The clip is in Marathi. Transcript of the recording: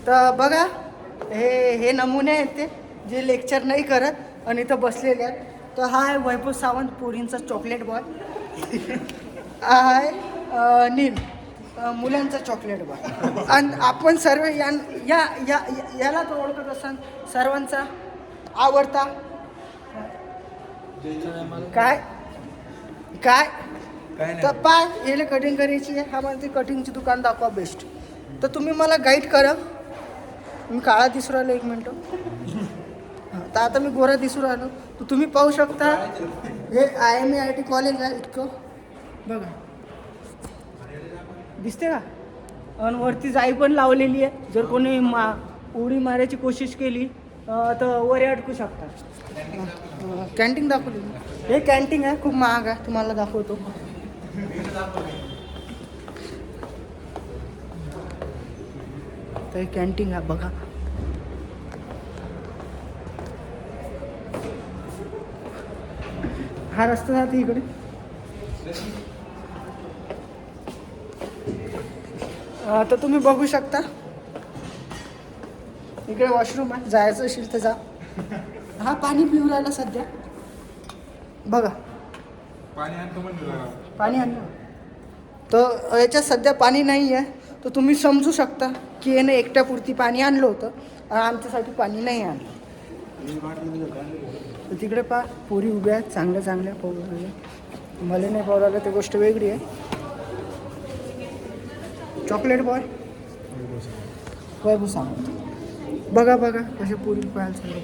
तर बघा हे नमुने आहेत ते जे लेक्चर नाही करत आणि इथं बसलेले आहेत. तर हा आहे वैभव सावंत पोरींचा चॉकलेट बॉय. हा आहे नील मुलांचा चॉकलेट बॉय. आणि आपण सर्व याला तर ओळखत असाल सर्वांचा आवडता काय काय तर पाय याला कटिंग करायची आहे. हा म्हणते कटिंगची दुकान दाखवा बेस्ट. तर तुम्ही मला गाईड करा. मी काळा दिसू राहिलो 1 मिनटं. तर आता मी गोरा दिसू राहिलो. तर तुम्ही पाहू शकता हे IMIT कॉलेज आहे इतकं बघा दिसते का. आणि वरती जाई पण लावलेली आहे. जर कोणी उडी मारायची कोशिश केली तर वर अडकू शकतात. कॅन्टीन दाखवली हे कॅन्टीन आहे खूप महाग आहे. तुम्हाला दाखवतो. तर कॅन्टीन आहे बघा. हा रस्ता जाते इकडे. तर तुम्ही बघू शकता इकडे वॉशरूम आहे. जायचं असेल तर जा. हा पाणी पिऊ राहिला सध्या बघा. पाणी आणलं तर याच्यात सध्या पाणी नाही आहे. तर तुम्ही समजू शकता की याने एकट्यापुरती पाणी आणलं होतं आणि आमच्यासाठी पाणी नाही आणलं. तर तिकडे पहा पोरी उभ्या आहेत चांगल्या चांगल्या पाहू राहिल्या. मला नाही पाहू राहिलं ते गोष्ट वेगळी आहे. चॉकलेट बॉय वैभव सावंत बघा बघा कसे पोरी पाहायला चाललं.